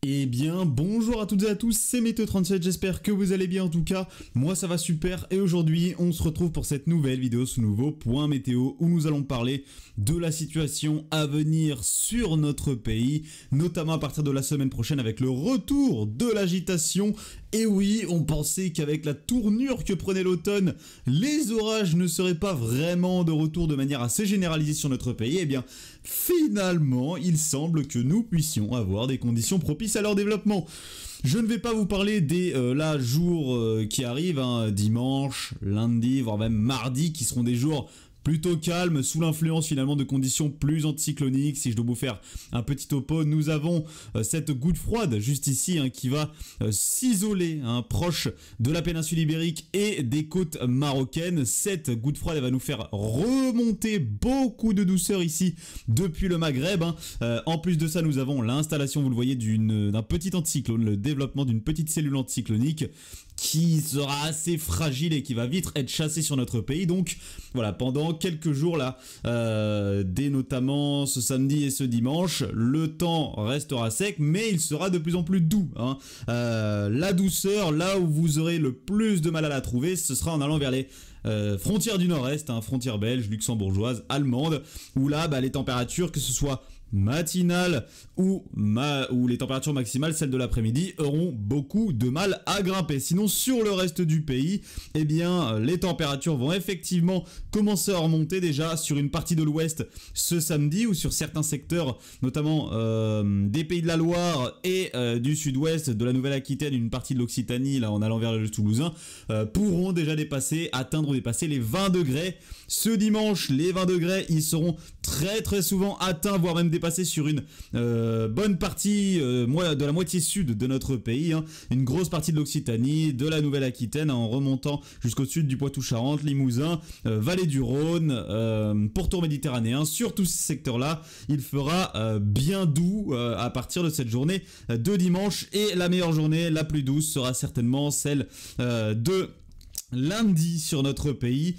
Eh bien, bonjour à toutes et à tous, c'est Météo37, j'espère que vous allez bien en tout cas, moi ça va super et aujourd'hui on se retrouve pour cette nouvelle vidéo, ce nouveau point météo où nous allons parler de la situation à venir sur notre pays, notamment à partir de la semaine prochaine avec le retour de l'agitation. Et oui, on pensait qu'avec la tournure que prenait l'automne, les orages ne seraient pas vraiment de retour de manière assez généralisée sur notre pays. Eh bien, finalement, il semble que nous puissions avoir des conditions propices à leur développement. Je ne vais pas vous parler des jours qui arrivent, dimanche, lundi, voire même mardi, qui seront des jours plutôt calme, sous l'influence finalement de conditions plus anticycloniques. Si je dois vous faire un petit topo, nous avons cette goutte froide juste ici qui va s'isoler proche de la péninsule ibérique et des côtes marocaines. Cette goutte froide elle va nous faire remonter beaucoup de douceur ici depuis le Maghreb. En plus de ça, nous avons l'installation, vous le voyez, d'un petit anticyclone, le développement d'une petite cellule anticyclonique qui sera assez fragile et qui va vite être chassée sur notre pays. Donc voilà, pendant quelques jours là, dès notamment ce samedi et ce dimanche, le temps restera sec, mais il sera de plus en plus doux. La douceur, là où vous aurez le plus de mal à la trouver, ce sera en allant vers les frontières du nord-est, frontières belges, luxembourgeoises, allemandes, où là, les températures, que ce soit matinales ou les températures maximales, celles de l'après-midi, auront beaucoup de mal à grimper. Sinon, sur le reste du pays, eh bien, les températures vont effectivement commencer à remonter déjà sur une partie de l'ouest ce samedi, ou sur certains secteurs, notamment des Pays de la Loire et du sud-ouest, de la Nouvelle-Aquitaine, une partie de l'Occitanie, là en allant vers le Toulousain, pourront déjà dépasser les 20 degrés. Ce dimanche, les 20 degrés, ils seront très souvent atteints, voire même dépassés sur une bonne partie de la moitié sud de notre pays, une grosse partie de l'Occitanie, de la Nouvelle-Aquitaine, en remontant jusqu'au sud du Poitou-Charentes, Limousin, Vallée du Rhône, pourtour méditerranéen. Sur tous ces secteurs-là, il fera bien doux à partir de cette journée de dimanche, et la meilleure journée, la plus douce, sera certainement celle de lundi sur notre pays,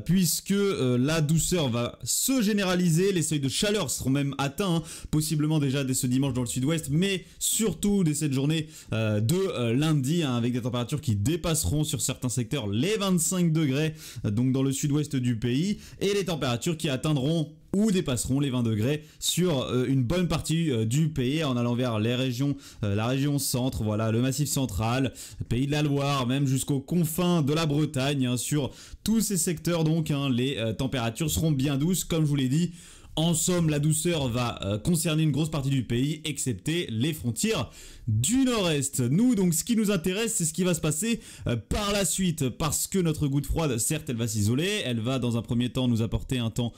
puisque la douceur va se généraliser, les seuils de chaleur seront même atteints, possiblement déjà dès ce dimanche dans le sud-ouest, mais surtout dès cette journée de lundi, avec des températures qui dépasseront sur certains secteurs les 25 degrés, donc dans le sud-ouest du pays, et les températures qui atteindront ou dépasseront les 20 degrés sur une bonne partie du pays, en allant vers les régions, la région centre, voilà, le massif central, le Pays de la Loire, même jusqu'aux confins de la Bretagne. Sur tous ces secteurs, donc, les températures seront bien douces, comme je vous l'ai dit. En somme, la douceur va concerner une grosse partie du pays, excepté les frontières du nord-est. Nous, donc, ce qui nous intéresse, c'est ce qui va se passer par la suite, parce que notre goutte froide, certes, elle va s'isoler, elle va dans un premier temps nous apporter un temps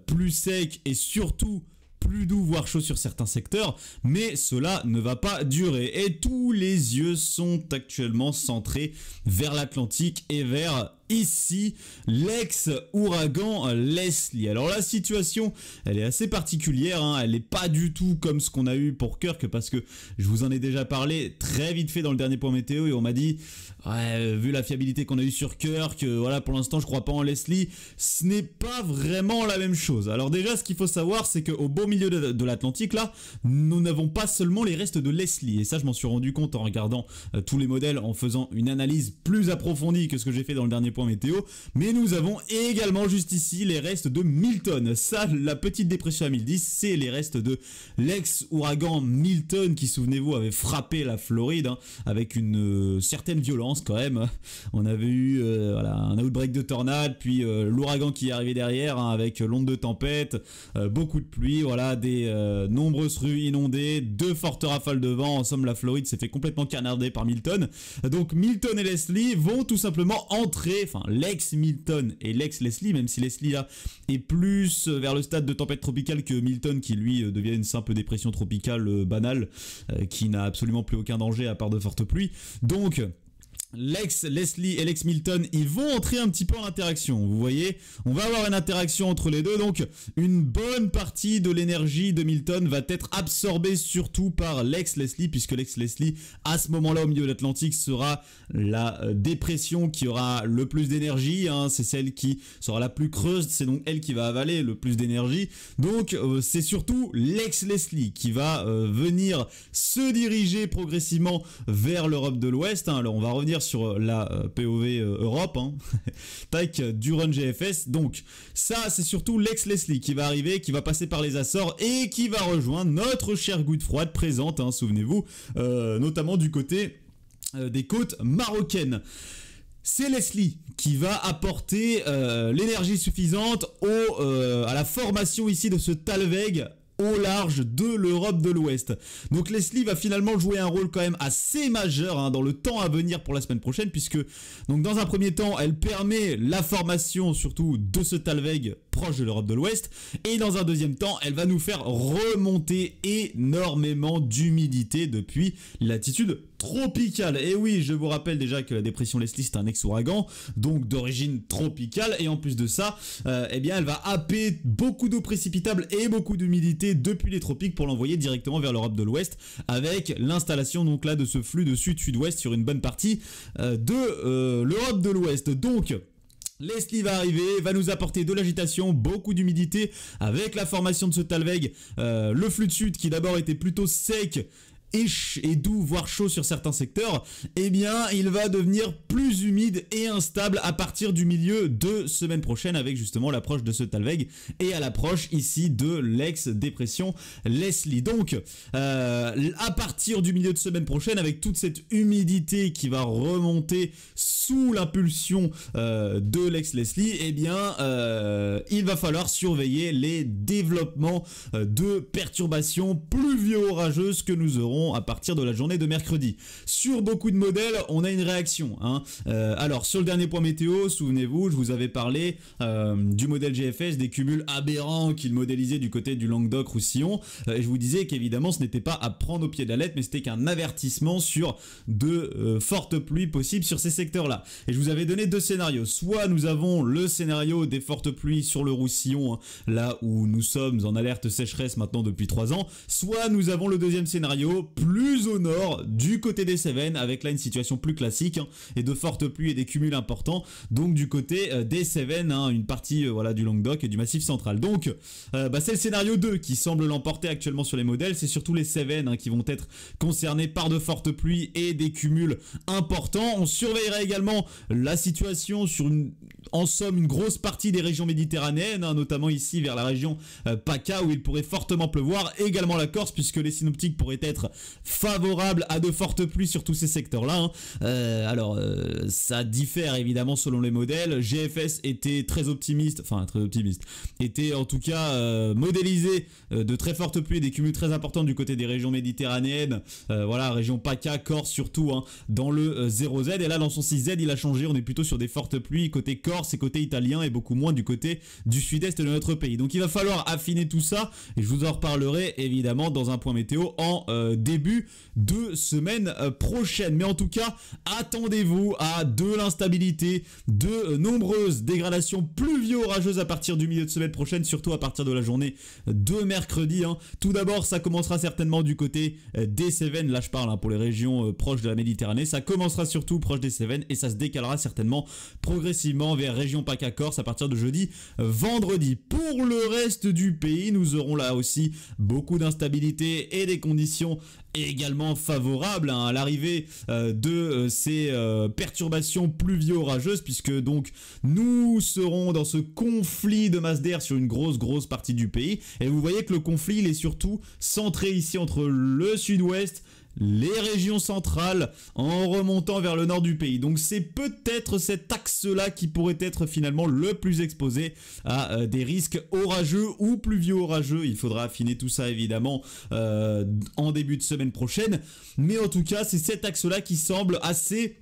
plus sec et surtout plus doux, voire chaud sur certains secteurs, mais cela ne va pas durer. Et tous les yeux sont actuellement centrés vers l'Atlantique et vers ici, l'ex-ouragan Leslie. Alors la situation, elle est assez particulière, elle n'est pas du tout comme ce qu'on a eu pour Kirk, parce que je vous en ai déjà parlé très vite fait dans le dernier point météo, et on m'a dit, ouais, vu la fiabilité qu'on a eu sur Kirk, voilà, pour l'instant je crois pas en Leslie. Ce n'est pas vraiment la même chose. Alors déjà, ce qu'il faut savoir, c'est qu'au beau milieu de l'Atlantique, là, nous n'avons pas seulement les restes de Leslie, et ça je m'en suis rendu compte en regardant tous les modèles, en faisant une analyse plus approfondie que ce que j'ai fait dans le dernier point météo, mais nous avons également juste ici les restes de Milton. Ça, la petite dépression à 1010, c'est les restes de l'ex-ouragan Milton qui, souvenez-vous, avait frappé la Floride avec une certaine violence quand même. On avait eu un outbreak de tornade, puis l'ouragan qui est arrivé derrière avec l'onde de tempête, beaucoup de pluie, voilà, des nombreuses rues inondées, de fortes rafales de vent. En somme, la Floride s'est fait complètement canarder par Milton. Donc Milton et Leslie vont tout simplement entrer, enfin l'ex-Milton et l'ex-Leslie, même si Leslie là est plus vers le stade de tempête tropicale que Milton, qui lui devient une simple dépression tropicale banale qui n'a absolument plus aucun danger à part de fortes pluies. Donc l'ex Leslie et l'ex Milton, ils vont entrer un petit peu en interaction. Vous voyez, on va avoir une interaction entre les deux. Donc, une bonne partie de l'énergie de Milton va être absorbée surtout par l'ex Leslie, puisque l'ex Leslie, à ce moment-là, au milieu de l'Atlantique, sera la dépression qui aura le plus d'énergie. Hein. C'est celle qui sera la plus creuse. C'est donc elle qui va avaler le plus d'énergie. Donc, c'est surtout l'ex Leslie qui va venir se diriger progressivement vers l'Europe de l'Ouest. Hein. Alors, on va revenir sur la POV Europe, hein. Tac, du run GFS. Donc ça, c'est surtout l'ex Leslie qui va arriver, qui va passer par les Açores et qui va rejoindre notre chère goutte froide présente, hein, souvenez-vous, notamment du côté des côtes marocaines. C'est Leslie qui va apporter l'énergie suffisante à la formation ici de ce Talweg au large de l'Europe de l'Ouest. Donc Leslie va finalement jouer un rôle quand même assez majeur, hein, dans le temps à venir pour la semaine prochaine, puisque donc dans un premier temps elle permet la formation surtout de ce Talweg proche de l'Europe de l'Ouest, et dans un deuxième temps elle va nous faire remonter énormément d'humidité depuis latitude tropicale. Et oui, je vous rappelle déjà que la dépression Leslie c'est un ex-ouragan, donc d'origine tropicale, et en plus de ça, eh bien elle va happer beaucoup d'eau précipitable et beaucoup d'humidité depuis les tropiques pour l'envoyer directement vers l'Europe de l'Ouest, avec l'installation donc là de ce flux de sud-sud-ouest sur une bonne partie de l'Europe de l'Ouest. Donc Leslie va arriver, va nous apporter de l'agitation, beaucoup d'humidité, avec la formation de ce Talweg, le flux de sud qui d'abord était plutôt sec et doux, voire chaud sur certains secteurs, eh bien il va devenir plus humide et instable à partir du milieu de semaine prochaine, avec justement l'approche de ce Talweg et à l'approche ici de l'ex-dépression Leslie. Donc à partir du milieu de semaine prochaine, avec toute cette humidité qui va remonter sous l'impulsion de l'ex-Leslie, eh bien il va falloir surveiller les développements de perturbations pluvio-orageuses que nous aurons à partir de la journée de mercredi. Sur beaucoup de modèles, on a une réaction, hein. Alors sur le dernier point météo, souvenez-vous, je vous avais parlé du modèle GFS, des cumuls aberrants qu'il modélisait du côté du Languedoc-Roussillon, et je vous disais qu'évidemment ce n'était pas à prendre au pied de la lettre, mais c'était qu'un avertissement sur de fortes pluies possibles sur ces secteurs-là. Et je vous avais donné deux scénarios. Soit nous avons le scénario des fortes pluies sur le Roussillon, hein, là où nous sommes en alerte sécheresse maintenant depuis 3 ans, soit nous avons le deuxième scénario, plus au nord, du côté des Cévennes, avec là une situation plus classique, hein, et de fortes pluies et des cumuls importants, donc du côté des Cévennes, hein, une partie voilà, du Languedoc et du Massif central. Donc c'est le scénario 2 qui semble l'emporter actuellement sur les modèles, c'est surtout les Cévennes, hein, qui vont être concernés par de fortes pluies et des cumuls importants. On surveillera également la situation sur en somme une grosse partie des régions méditerranéennes, hein, notamment ici vers la région PACA où il pourrait fortement pleuvoir, et également la Corse, puisque les synoptiques pourraient être favorables à de fortes pluies sur tous ces secteurs-là, hein. Ça diffère évidemment selon les modèles. GFS était très optimiste, était en tout cas modélisé de très fortes pluies et des cumuls très importants du côté des régions méditerranéennes, voilà, région PACA, Corse surtout, hein, dans le 0Z, et là dans son 6Z il a changé, on est plutôt sur des fortes pluies côté Corse et côté italien, et beaucoup moins du côté du sud-est de notre pays. Donc il va falloir affiner tout ça, et je vous en reparlerai évidemment dans un point météo en début de semaine prochaine. Mais en tout cas, attendez-vous à de l'instabilité, de nombreuses dégradations pluvio-orageuses à partir du milieu de semaine prochaine, surtout à partir de la journée de mercredi, hein. Tout d'abord, ça commencera certainement du côté des Cévennes, là je parle, hein, pour les régions proches de la Méditerranée, ça commencera surtout proche des Cévennes et ça se décalera certainement progressivement vers région PACA Corse à partir de jeudi, vendredi. Pour le reste du pays, nous aurons là aussi beaucoup d'instabilité et des conditions également favorable, hein, à l'arrivée de ces perturbations pluvio-orageuses, puisque donc nous serons dans ce conflit de masse d'air sur une grosse partie du pays, et vous voyez que le conflit il est surtout centré ici entre le sud-ouest, les régions centrales, en remontant vers le nord du pays. Donc c'est peut-être cet axe-là qui pourrait être finalement le plus exposé à des risques orageux ou pluvio-orageux. Il faudra affiner tout ça évidemment en début de semaine prochaine. Mais en tout cas, c'est cet axe-là qui semble assez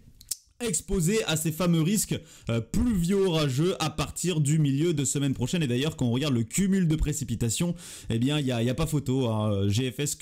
exposé à ces fameux risques pluvio-orageux à partir du milieu de semaine prochaine. Et d'ailleurs, quand on regarde le cumul de précipitations, eh bien, il y a pas photo, hein. GFS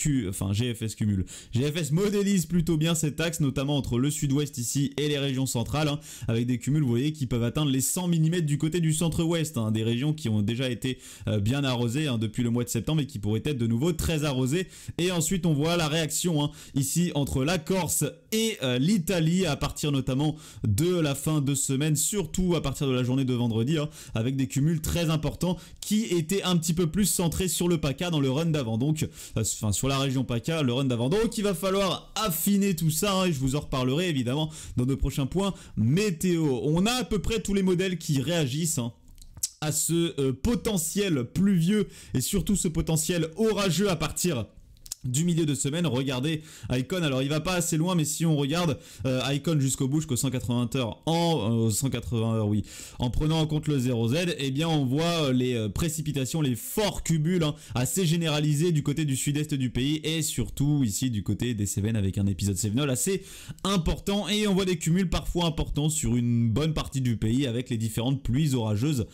cumule. GFS modélise plutôt bien cet axe, notamment entre le sud-ouest ici et les régions centrales, hein, avec des cumuls, vous voyez, qui peuvent atteindre les 100 mm du côté du centre-ouest, hein, des régions qui ont déjà été bien arrosées, hein, depuis le mois de septembre et qui pourraient être de nouveau très arrosées. Et ensuite, on voit la réaction, hein, ici entre la Corse et l'Italie, à partir notamment de la fin de semaine, surtout à partir de la journée de vendredi, hein, avec des cumuls très importants qui étaient un petit peu plus centrés sur le PACA dans le run d'avant, donc sur la région PACA, le run d'avant. Donc il va falloir affiner tout ça, hein, et je vous en reparlerai évidemment dans de prochains points météo. On a à peu près tous les modèles qui réagissent, hein, à ce potentiel pluvieux et surtout ce potentiel orageux à partir du milieu de semaine. Regardez Icon, alors il va pas assez loin, mais si on regarde Icon jusqu'au bout, jusqu'aux 180 heures en prenant en compte le 0Z, eh bien on voit les précipitations, les forts cumuls, hein, assez généralisés du côté du sud-est du pays et surtout ici du côté des Cévennes avec un épisode Cévenol assez important, et on voit des cumuls parfois importants sur une bonne partie du pays avec les différentes pluies orageuses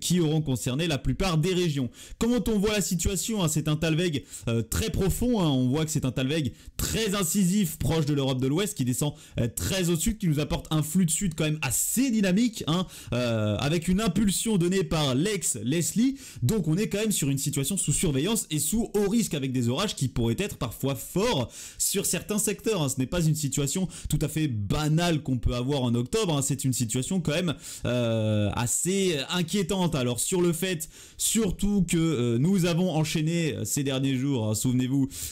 qui auront concerné la plupart des régions. Comment on voit la situation, hein, c'est un Talweg très profond, hein. On voit que c'est un Talweg très incisif proche de l'Europe de l'Ouest qui descend très au sud, qui nous apporte un flux de sud quand même assez dynamique, hein, avec une impulsion donnée par l'ex Leslie. Donc on est quand même sur une situation sous surveillance et sous haut risque avec des orages qui pourraient être parfois forts sur certains secteurs, hein. Ce n'est pas une situation tout à fait banale qu'on peut avoir en octobre, hein. C'est une situation quand même assez inquiétante. Alors sur le fait surtout que nous avons enchaîné ces derniers jours, hein, souvenez-vous,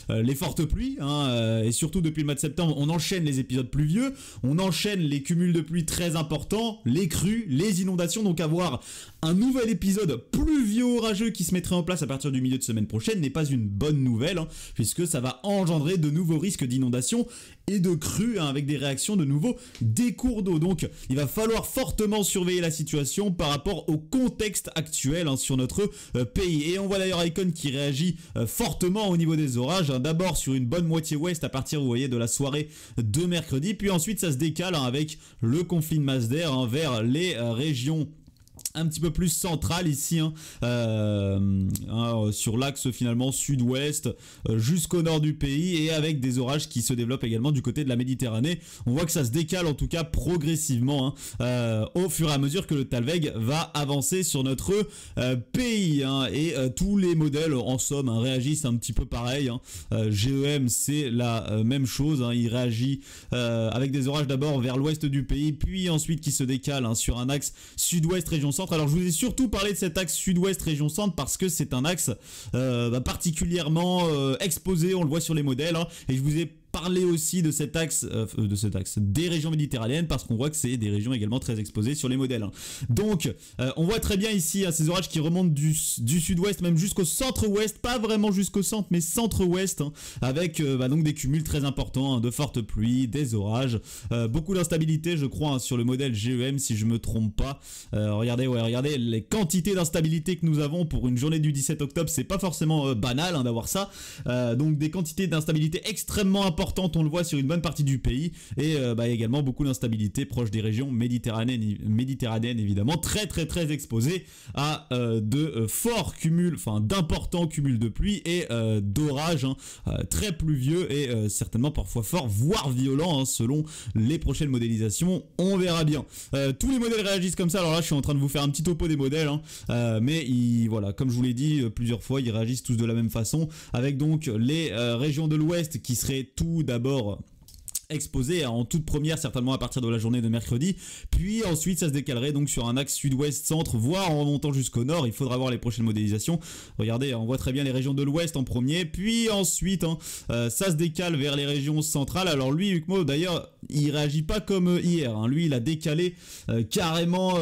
les fortes pluies, hein, et surtout depuis le mois de septembre, on enchaîne les épisodes pluvieux, on enchaîne les cumuls de pluie très importants, les crues, les inondations. Donc avoir un nouvel épisode pluvio-orageux qui se mettrait en place à partir du milieu de semaine prochaine n'est pas une bonne nouvelle, hein, puisque ça va engendrer de nouveaux risques d'inondation et de crues, hein, avec des réactions de nouveau des cours d'eau. Donc il va falloir fortement surveiller la situation par rapport au contexte actuel, hein, sur notre pays. Et on voit d'ailleurs Icon qui réagit fortement au niveau des orages, hein, d'abord sur une bonne moitié ouest à partir, vous voyez, de la soirée de mercredi, puis ensuite ça se décale, hein, avec le conflit de masse d'air, hein, vers les régions un petit peu plus centrale ici, hein, sur l'axe finalement sud-ouest jusqu'au nord du pays, et avec des orages qui se développent également du côté de la Méditerranée. On voit que ça se décale en tout cas progressivement, hein, au fur et à mesure que le Talweg va avancer sur notre pays, hein, et tous les modèles en somme, hein, réagissent un petit peu pareil, hein. GEM c'est la même chose, hein, il réagit avec des orages d'abord vers l'ouest du pays, puis ensuite qui se décale, hein, sur un axe sud-ouest région centre. Alors je vous ai surtout parlé de cet axe sud-ouest région centre parce que c'est un axe particulièrement exposé, on le voit sur les modèles, hein, et je vous ai parler aussi de cet axe des régions méditerranéennes parce qu'on voit que c'est des régions également très exposées sur les modèles, hein. Donc on voit très bien ici, hein, ces orages qui remontent du sud-ouest même jusqu'au centre-ouest, pas vraiment jusqu'au centre mais centre-ouest, hein, avec donc des cumuls très importants, hein, de fortes pluies, des orages, beaucoup d'instabilité je crois, hein, sur le modèle GEM si je me trompe pas. Regardez les quantités d'instabilité que nous avons pour une journée du 17 octobre, c'est pas forcément banal, hein, d'avoir ça, donc des quantités d'instabilité extrêmement importantes, on le voit sur une bonne partie du pays, et également beaucoup d'instabilité proche des régions méditerranéennes évidemment, très exposées à de forts cumuls, enfin d'importants cumuls de pluie et d'orages, hein, très pluvieux et certainement parfois forts, voire violents, hein, selon les prochaines modélisations, on verra bien. Tous les modèles réagissent comme ça. Alors là je suis en train de vous faire un petit topo des modèles, hein, mais voilà, comme je vous l'ai dit plusieurs fois, ils réagissent tous de la même façon, avec donc les régions de l'ouest qui seraient tout d'abord exposé en toute première, certainement à partir de la journée de mercredi, puis ensuite ça se décalerait donc sur un axe sud-ouest centre, voire en remontant jusqu'au nord. Il faudra voir les prochaines modélisations. Regardez, on voit très bien les régions de l'ouest en premier, puis ensuite, hein, ça se décale vers les régions centrales. Alors lui, Huckmo d'ailleurs, il réagit pas comme hier, hein. Lui il a décalé carrément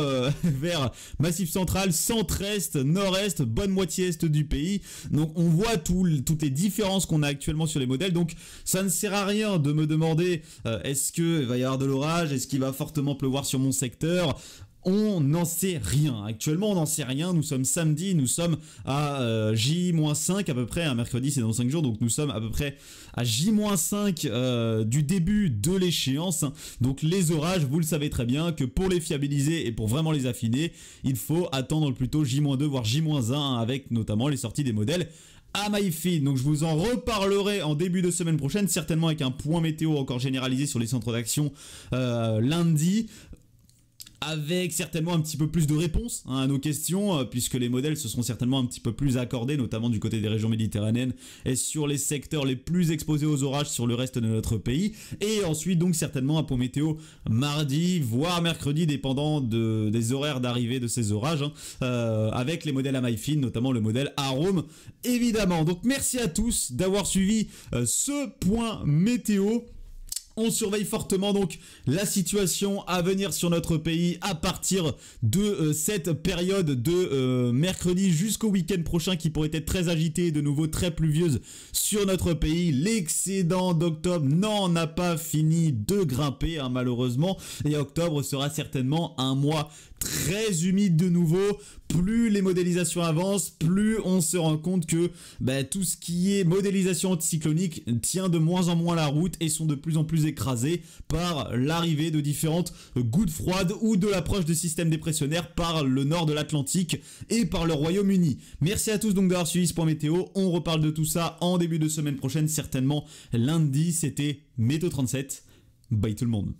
vers Massif central, centre-est, nord-est, bonne moitié est du pays. Donc on voit toutes les différences qu'on a actuellement sur les modèles. Donc ça ne sert à rien de me demander est-ce qu'il va y avoir de l'orage, est-ce qu'il va fortement pleuvoir sur mon secteur. On n'en sait rien. Actuellement, on n'en sait rien. Nous sommes samedi, nous sommes à J-5 à peu près. Un mercredi, c'est dans 5 jours. Donc, nous sommes à peu près à J-5 du début de l'échéance. Donc, les orages, vous le savez très bien que pour les fiabiliser et pour vraiment les affiner, il faut attendre plutôt J-2 voire J-1 avec notamment les sorties des modèles à MyFeed. Donc je vous en reparlerai en début de semaine prochaine, certainement avec un point météo encore généralisé sur les centres d'action lundi, avec certainement un petit peu plus de réponses à nos questions, puisque les modèles se seront certainement un petit peu plus accordés, notamment du côté des régions méditerranéennes et sur les secteurs les plus exposés aux orages sur le reste de notre pays. Et ensuite donc certainement un point météo mardi, voire mercredi, dépendant des horaires d'arrivée de ces orages, avec les modèles à MyFin, notamment le modèle Arome, évidemment. Donc merci à tous d'avoir suivi ce point météo. On surveille fortement donc la situation à venir sur notre pays à partir de cette période de mercredi jusqu'au week-end prochain qui pourrait être très agitée et de nouveau très pluvieuse sur notre pays. L'excédent d'octobre n'en a pas fini de grimper malheureusement, et octobre sera certainement un mois très humide de nouveau. Plus les modélisations avancent, plus on se rend compte que tout ce qui est modélisation anticyclonique tient de moins en moins la route et sont de plus en plus écrasés par l'arrivée de différentes gouttes froides ou de l'approche de systèmes dépressionnaires par le nord de l'Atlantique et par le Royaume-Uni. Merci à tous donc d'avoir suivi ce point météo. On reparle de tout ça en début de semaine prochaine, certainement lundi. C'était Météo 37. Bye tout le monde.